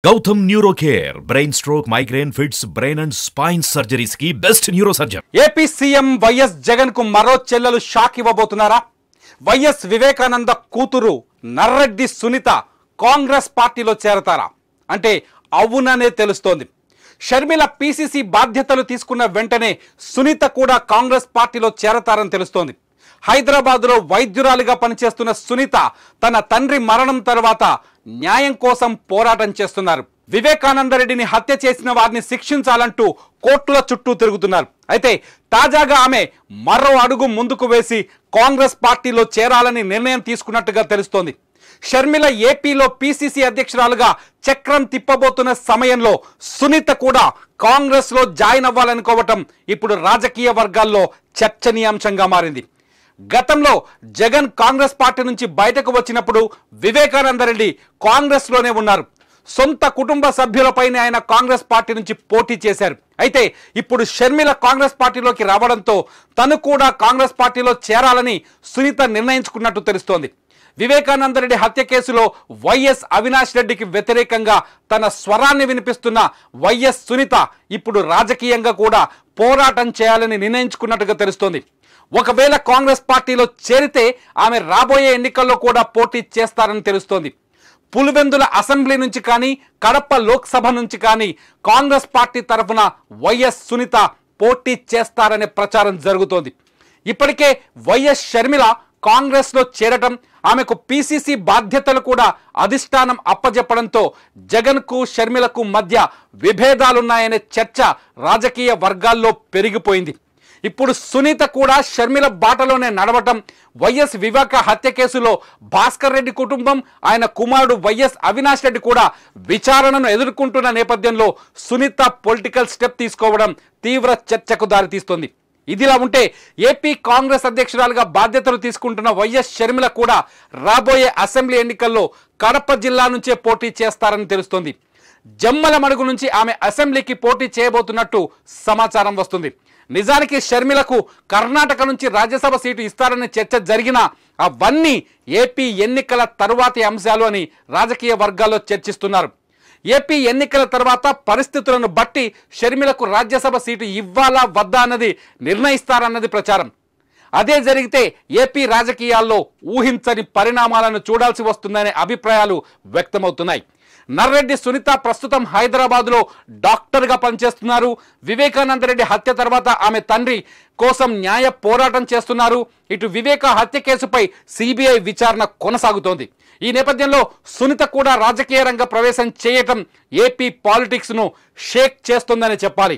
Gautam Neurocare, brain stroke, migraine, fits, brain and spine surgeries की best neurosurgeon. AP CM YS Jagan కు మరో చెల్లెలు shock ఇవ్వబోతున్నారా? YS Vivekananda కూతురు నర్రెడ్డి సునీత కాంగ్రెస్ పార్టీలో చేరతారా అంటే అవుననే తెలుస్తోంది. షర్మిల పీసీసీ బాధ్యతలు తీసుకున్న వెంటనే సునీత కూడా కాంగ్రెస్ పార్టీలో చేరతారని తెలుస్తోంది. హైదరాబాద్లో వైద్యురాలిగా పనిచేస్తున్న సునీత తన తండ్రి మరణం తర్వాత న్యాయం కోసం పోరాటం చేస్తున్నారు. వివేకానందరెడ్డిని హత్య చేసిన వారిని శిక్షించాలంటూ కోర్టుల చుట్టూ తిరుగుతున్నారు. అయితే తాజాగా ఆమె మరో అడుగు ముందుకు వేసి కాంగ్రెస్ పార్టీలో చేరాలని నిర్ణయం తీసుకున్నట్టుగా తెలుస్తోంది. షర్మిల ఏపీలో పీసీసీ అధ్యక్షురాలుగా చక్రం తిప్పబోతున్న సమయంలో సునీత కూడా కాంగ్రెస్ లో జాయిన్ అవ్వాలనుకోవటం ఇప్పుడు రాజకీయ వర్గాల్లో చర్చనీయాంశంగా మారింది. గతంలో జగన్ కాంగ్రెస్ పార్టీ నుంచి బయటకు వచ్చినప్పుడు వివేకానందరెడ్డి కాంగ్రెస్ లోనే ఉన్నారు. సొంత కుటుంబ సభ్యులపైనే ఆయన కాంగ్రెస్ పార్టీ నుంచి పోటీ చేశారు. అయితే ఇప్పుడు షర్మిల కాంగ్రెస్ పార్టీలోకి రావడంతో తను కూడా కాంగ్రెస్ పార్టీలో చేరాలని సునీత నిర్ణయించుకున్నట్టు తెలుస్తోంది. వివేకానందరెడ్డి హత్య కేసులో వైఎస్ అవినాష్ రెడ్డికి వ్యతిరేకంగా తన స్వరాన్ని వినిపిస్తున్న వైఎస్ సునీత ఇప్పుడు రాజకీయంగా కూడా పోరాటం చేయాలని నిర్ణయించుకున్నట్టుగా తెలుస్తోంది. ఒకవేళ కాంగ్రెస్ పార్టీలో చేరితే ఆమె రాబోయే ఎన్నికల్లో కూడా పోటీ చేస్తారని తెలుస్తోంది. పులివెందుల అసెంబ్లీ నుంచి కానీ కడప లోక్సభ నుంచి కానీ కాంగ్రెస్ పార్టీ తరఫున వైఎస్ సునీత పోటీ చేస్తారనే ప్రచారం జరుగుతోంది. ఇప్పటికే వైఎస్ షర్మిల కాంగ్రెస్ లో చేరటం, ఆమెకు పీసీసీ బాధ్యతలు కూడా అధిష్టానం అప్పజెప్పడంతో జగన్ కు షర్మిలకు మధ్య విభేదాలున్నాయనే చర్చ రాజకీయ వర్గాల్లో పెరిగిపోయింది. ఇప్పుడు సునీత కూడా షర్మిల బాటలోనే నడవటం, వైఎస్ వివేక హత్య కేసులో భాస్కర్ రెడ్డి కుటుంబం, ఆయన కుమారుడు వైఎస్ అవినాష్ రెడ్డి కూడా విచారణను ఎదుర్కొంటున్న నేపథ్యంలో సునీత పొలిటికల్ స్టెప్ తీసుకోవడం తీవ్ర చర్చకు దారితీస్తోంది. ఇదిలా ఉంటే ఏపీ కాంగ్రెస్ అధ్యక్షురాలుగా బాధ్యతలు తీసుకుంటున్న వైఎస్ షర్మిల కూడా రాబోయే అసెంబ్లీ ఎన్నికల్లో కడప జిల్లా నుంచే పోటీ చేస్తారని తెలుస్తోంది. జమ్మల మడుగు నుంచి ఆమె అసెంబ్లీకి పోటీ చేయబోతున్నట్టు సమాచారం వస్తుంది. నిజానికి షర్మిలకు కర్ణాటక నుంచి రాజ్యసభ సీటు ఇస్తారనే చర్చ జరిగినా అవన్నీ ఏపీ ఎన్నికల తరువాతి అంశాలు అని రాజకీయ వర్గాల్లో చర్చిస్తున్నారు. ఏపీ ఎన్నికల తర్వాత పరిస్థితులను బట్టి షర్మిలకు రాజ్యసభ సీటు ఇవ్వాలా వద్దా అన్నది నిర్ణయిస్తారన్నది ప్రచారం. అదే జరిగితే ఏపీ రాజకీయాల్లో ఊహించని పరిణామాలను చూడాల్సి వస్తుందనే అభిప్రాయాలు వ్యక్తమవుతున్నాయి. నర్రెడ్డి సునీత ప్రస్తుతం హైదరాబాద్లో డాక్టర్గా పనిచేస్తున్నారు. వివేకానందరెడ్డి హత్య తర్వాత ఆమె తండ్రి కోసం న్యాయ పోరాటం చేస్తున్నారు. ఇటు వివేక హత్య కేసుపై సిబిఐ విచారణ కొనసాగుతోంది. ఈ నేపథ్యంలో సునీత కూడా రాజకీయ రంగ ప్రవేశం చేయటం ఏపీ పాలిటిక్స్ ను షేక్ చేస్తుందని చెప్పాలి.